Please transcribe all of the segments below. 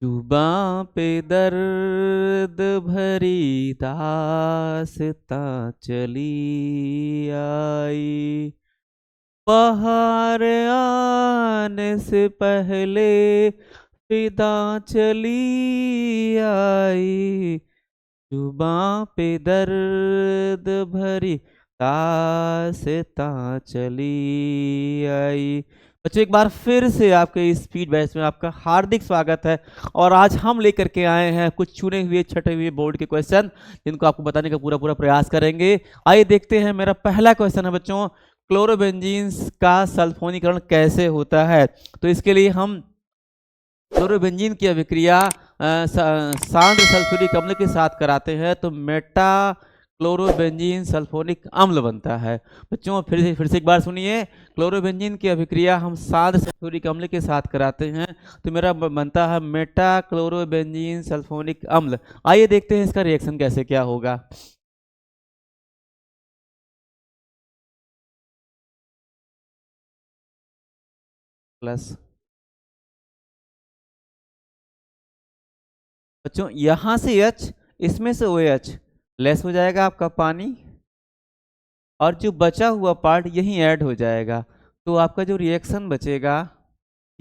जुबां पे दर्द भरी दास्तां चली आई, बाहर आने से पहले फिदा चली आई। जुबां पे दर्द भरी दास्तां चली आई। बच्चों एक बार फिर से आपके इस स्पीड बैच में आपका हार्दिक स्वागत है। और आज हम लेकर के आए हैं कुछ चुने हुए छटे हुए बोर्ड के क्वेश्चन, जिनको आपको बताने का पूरा पूरा प्रयास करेंगे। आइए देखते हैं। मेरा पहला क्वेश्चन है बच्चों, क्लोरोबेंजीन्स का सल्फोनीकरण कैसे होता है। तो इसके लिए हम क्लोरोबेंजीन की अभिक्रिया सांद्र सल्फ्यूरिक अम्ल के साथ कराते हैं तो मेटा क्लोरोबेंजीन सल्फोनिक अम्ल बनता है। बच्चों फिर से एक बार सुनिए। क्लोरोबेंजीन की अभिक्रिया हम सांद्र सल्फ्यूरिक अम्ल के साथ कराते हैं तो मेरा बनता है मेटा क्लोरोबेंजीन सल्फोनिक अम्ल। आइए देखते हैं इसका रिएक्शन कैसे क्या होगा। प्लस बच्चों यहां से H, इसमें से OH लेस हो जाएगा आपका पानी, और जो बचा हुआ पार्ट यहीं ऐड हो जाएगा। तो आपका जो रिएक्शन बचेगा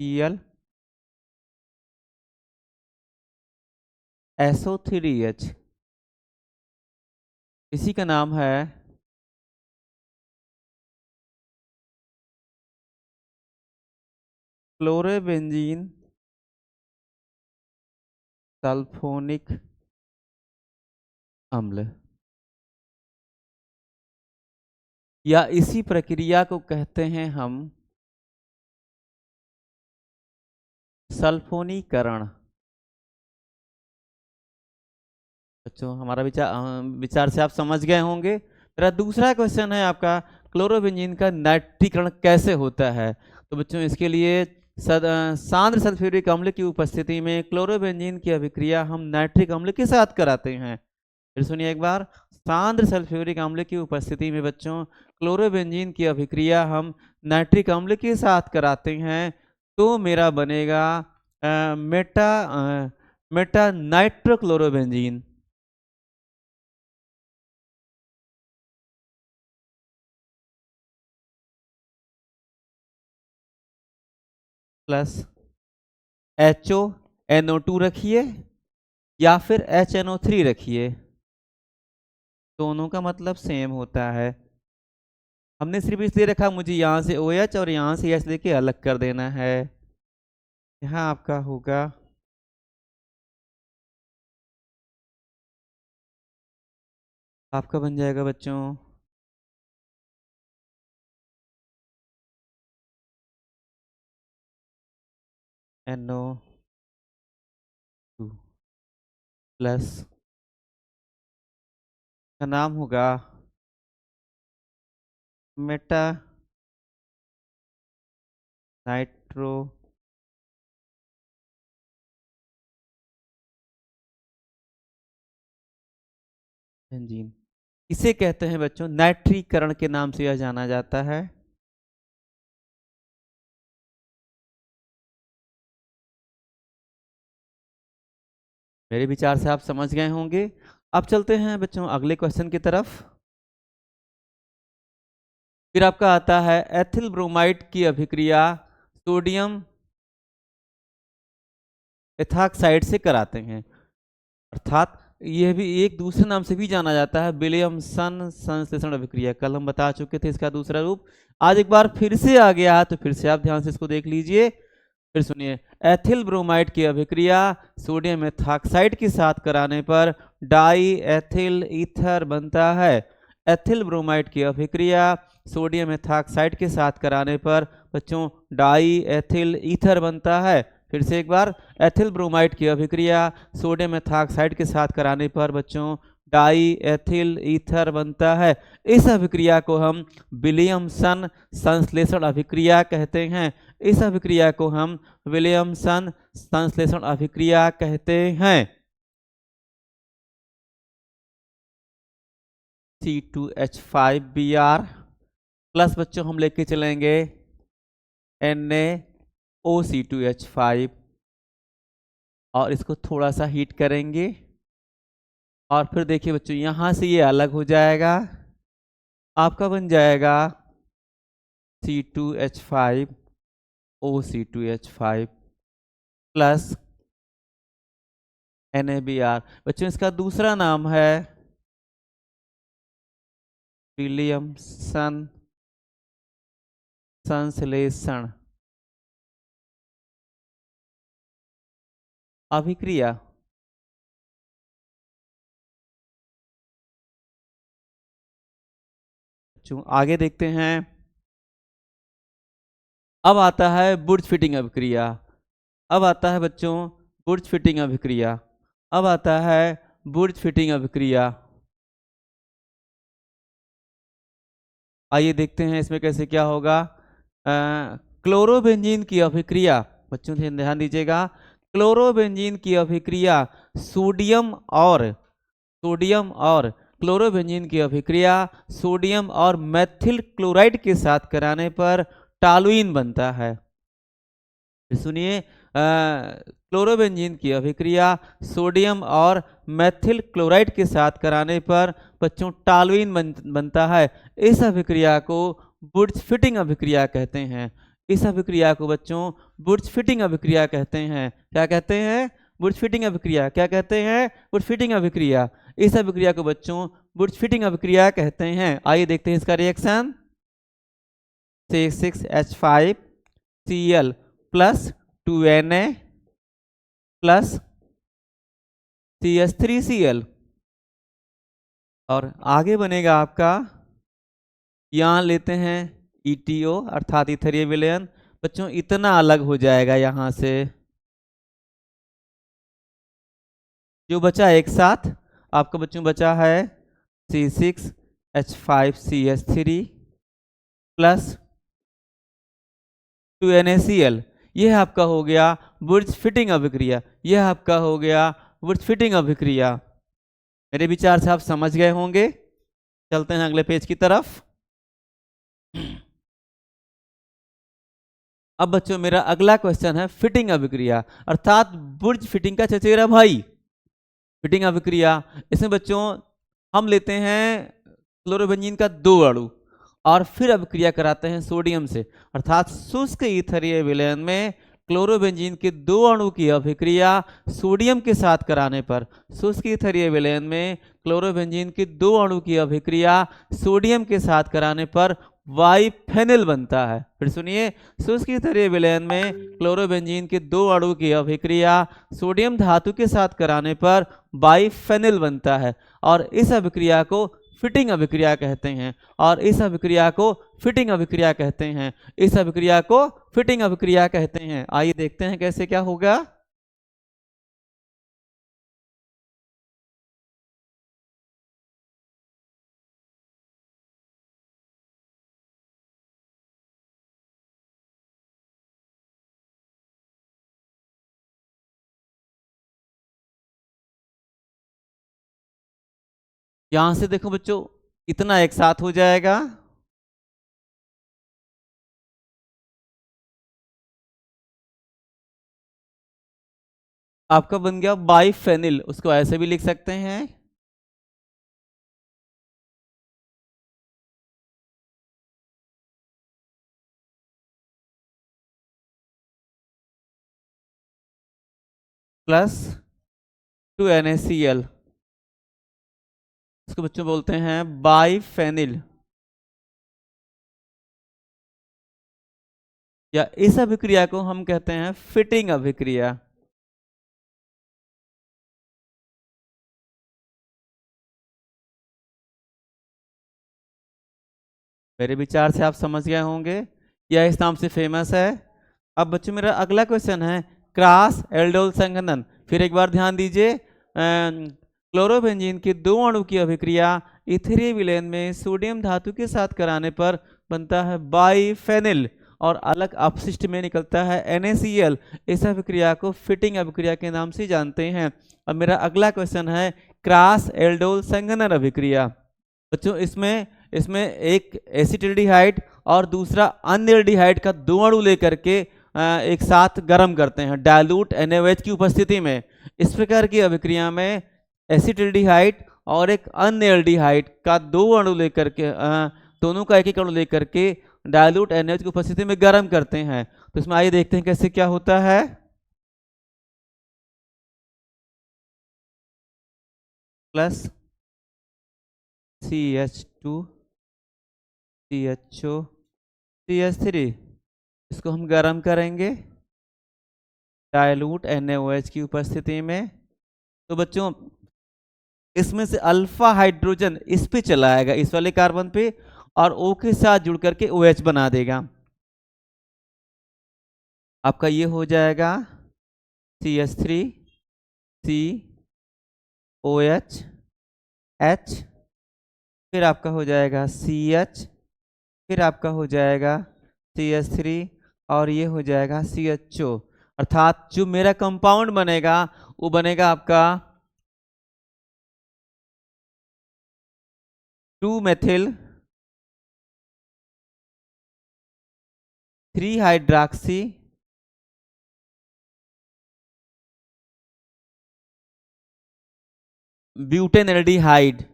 Cl SO3H, इसी का नाम है क्लोरोबेंजीन सल्फोनिक अम्ल, या इसी प्रक्रिया को कहते हैं हम सल्फोनीकरण। बच्चों हमारा विचार से आप समझ गए होंगे। मेरा दूसरा क्वेश्चन है आपका, क्लोरोबेंजीन का नाइट्रीकरण कैसे होता है। तो बच्चों इसके लिए सांद्र सल्फ्यूरिक अम्ल की उपस्थिति में क्लोरोबेंजीन की अभिक्रिया हम नाइट्रिक अम्ल के साथ कराते हैं। फिर सुनिए एक बार, सांद्र सल्फ्यूरिक अम्ल की उपस्थिति में बच्चों क्लोरोबेंजीन की अभिक्रिया हम नाइट्रिक अम्ल के साथ कराते हैं तो मेरा बनेगा Meta Meta nitrochlorobenzene plus HONO2 रखिए या फिर HNO3 रखिए, दोनों का मतलब सेम होता है। हमने सिर्फ इसलिए रखा मुझे यहाँ से OH और यहाँ से H लेके अलग कर देना है। यहाँ आपका होगा आपका बन जाएगा बच्चों NO2 प्लस का नाम होगा मेटा नाइट्रो बेंजीन। इसे कहते हैं बच्चों नाइट्रीकरण के नाम से यह जाना जाता है। मेरे विचार से आप समझ गए होंगे। अब चलते हैं बच्चों अगले क्वेश्चन की तरफ। फिर आपका आता है एथिल ब्रोमाइड की अभिक्रिया सोडियम एथॉक्साइड से कराते हैं, अर्थात यह भी एक दूसरे नाम से भी जाना जाता है विलियमसन संश्लेषण अभिक्रिया। कल हम बता चुके थे इसका दूसरा रूप, आज एक बार फिर से आ गया है तो फिर से आप ध्यान से इसको देख लीजिए। फिर सुनिए, एथिल ब्रोमाइड की अभिक्रिया सोडियम एथॉक्साइड के साथ कराने पर डाई एथिल ईथर बनता है। एथिल ब्रोमाइड की अभिक्रिया सोडियम एथॉक्साइड के साथ कराने पर बच्चों डाई एथिल ईथर बनता है। फिर से एक बार, एथिल ब्रोमाइड की अभिक्रिया सोडियम एथॉक्साइड के साथ कराने पर बच्चों डाई एथिल ईथर बनता है। इस अभिक्रिया को हम विलियमसन संश्लेषण अभिक्रिया कहते हैं। इस अभिक्रिया को हम विलियमसन संश्लेषण अभिक्रिया कहते हैं। C2H5Br प्लस बच्चों हम लेके चलेंगे NaOC2H5 और इसको थोड़ा सा हीट करेंगे और फिर देखिए बच्चों यहाँ से ये अलग हो जाएगा, आपका बन जाएगा C2H5OC2H5 प्लस NaBr। बच्चों इसका दूसरा नाम है विलियमसन संश्लेषण अभिक्रिया। आगे देखते हैं। अब आता है बुर्ज फिटिंग अभिक्रिया। अब आता है बच्चों बुर्ज फिटिंग अभिक्रिया। अब आता है बुर्ज फिटिंग अभिक्रिया। आइए देखते हैं इसमें कैसे क्या होगा। क्लोरोबेंजीन की अभिक्रिया, बच्चों ध्यान दीजिएगा, क्लोरोबेंजीन की अभिक्रिया सोडियम और क्लोरोबेंजीन की अभिक्रिया सोडियम और मेथिल क्लोराइड के साथ कराने पर टॉलुइन बनता है। सुनिए, क्लोरोबेंजीन की अभिक्रिया सोडियम और मेथिल क्लोराइड के साथ कराने पर बच्चों टॉलुइन बनता है। इस अभिक्रिया को बुर्ज फिटिंग अभिक्रिया कहते हैं। इस अभिक्रिया को बच्चों बुर्ज फिटिंग अभिक्रिया कहते हैं। क्या कहते हैं? बुर्ज फिटिंग अभिक्रिया। क्या कहते हैं? बुर्ज फिटिंग अभिक्रिया। इस अभिक्रिया को बच्चों बुर्ज फिटिंग अभिक्रिया कहते हैं। आइए देखते हैं इसका reaction. C6H5Cl plus 2Na plus CH3Cl और आगे बनेगा आपका, यहाँ लेते हैं ETO अर्थात इथेरियल विलयन। बच्चों इतना अलग हो जाएगा यहाँ से, जो बचा एक साथ आपका बच्चों बचा है C6H5CH3 प्लस 2NaCl। यह आपका हो गया बुर्ज फिटिंग अभिक्रिया। यह आपका हो गया बुर्ज फिटिंग अभिक्रिया। मेरे विचार से आप समझ गए होंगे। चलते हैं अगले पेज की तरफ। अब बच्चों मेरा अगला क्वेश्चन है फिटिंग अभिक्रिया अर्थात बुर्ज फिटिंग का चचेरा भाई फिटिंग अभिक्रिया। इसमें बच्चों हम लेते हैं क्लोरोबेंजीन का 2 अणु और फिर अभिक्रिया कराते हैं सोडियम से, अर्थात शुष्क इथेरियल विलयन में क्लोरोबेंजीन के 2 अणु की अभिक्रिया सोडियम के साथ कराने पर, शुष्क इथेरियल विलयन में क्लोरोबेंजीन के 2 अणु की अभिक्रिया सोडियम के साथ कराने पर बाइफेनिल बनता है। फिर सुनिए, शुष्क इथेरियल विलयन में क्लोरोबेंजीन के 2 अणु की अभिक्रिया सोडियम धातु के साथ कराने पर बाइफेनिल बनता है और इस अभिक्रिया को फिटिंग अभिक्रिया कहते हैं। और इस अभिक्रिया को फिटिंग अभिक्रिया कहते हैं। इस अभिक्रिया को फिटिंग अभिक्रिया कहते हैं। आइए देखते हैं कैसे क्या होगा। यहां से देखो बच्चों इतना एक साथ हो जाएगा, आपका बन गया बाइफेनिल। उसको ऐसे भी लिख सकते हैं, प्लस 2NaCl। इसको बच्चों बोलते हैं बाइफेनिल। या इस अभिक्रिया को हम कहते हैं फिटिंग अभिक्रिया। मेरे विचार से आप समझ गए होंगे, यह इस नाम से फेमस है। अब बच्चों मेरा अगला क्वेश्चन है क्रॉस एल्डोल संघनन। फिर एक बार ध्यान दीजिए, क्लोरोबेंजीन के 2 अणु की अभिक्रिया इथेरियल विलयन में सोडियम धातु के साथ कराने पर बनता है बाइफेनिल और अलग अपशिष्ट में निकलता है NaCl। इस अभिक्रिया को फिटिंग अभिक्रिया के नाम से जानते हैं। अब मेरा अगला क्वेश्चन है क्रॉस एल्डोल संघनन अभिक्रिया। बच्चों इसमें एक एसिटिल्डिहाइड और दूसरा अनएल्डिहाइड का 2 अणु लेकर के एक साथ गर्म करते हैं डाइल्यूट NaOH की उपस्थिति में। इस प्रकार की अभिक्रिया में एसिटिल्डिहाइड और एक अन्य एल्डिहाइड का दो अणु लेकर के दोनों का एक एक अणु लेकर के डाइल्यूट NaOH की उपस्थिति में गर्म करते हैं। तो इसमें आइए देखते हैं कैसे क्या होता है। प्लस CH2 CHO CH3, इसको हम गर्म करेंगे डाइल्यूट NaOH की उपस्थिति में। तो बच्चों इसमें से अल्फा हाइड्रोजन इस पे चला आएगा, इस वाले कार्बन पे, और O के साथ जुड़ करके OH बना देगा। आपका ये हो जाएगा CH3 COH H, फिर आपका हो जाएगा CH, फिर आपका हो जाएगा CH3 और ये हो जाएगा CHO। अर्थात जो मेरा कंपाउंड बनेगा वो बनेगा आपका 2-मेथिल 3-हाइड्रॉक्सी ब्यूटेनएल्डिहाइड।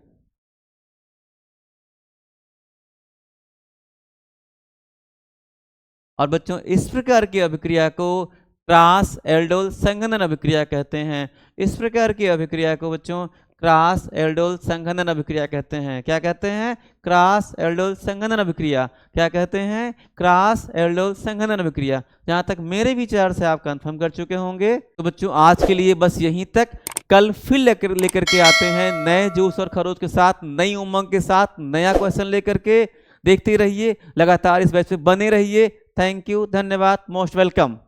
और बच्चों इस प्रकार की अभिक्रिया को क्रॉस एल्डोल संघनन अभिक्रिया कहते हैं। इस प्रकार की अभिक्रिया को बच्चों क्रॉस एल्डोल संघनन अभिक्रिया कहते हैं। क्या कहते हैं? क्रॉस एल्डोल संघनन अभिक्रिया। क्या कहते हैं? क्रॉस एल्डोल संघनन अभिक्रिया। जहां तक मेरे विचार से आप कंफर्म कर चुके होंगे। तो बच्चों आज के लिए बस यहीं तक। कल फिर लेकर के आते हैं नए जोश और खरोश के साथ, नई उमंग के साथ, नया क्वेश्चन लेकर के। देखते रहिए, लगातार इस बैच पे बने रहिए। थैंक यू, धन्यवाद, मोस्ट वेलकम।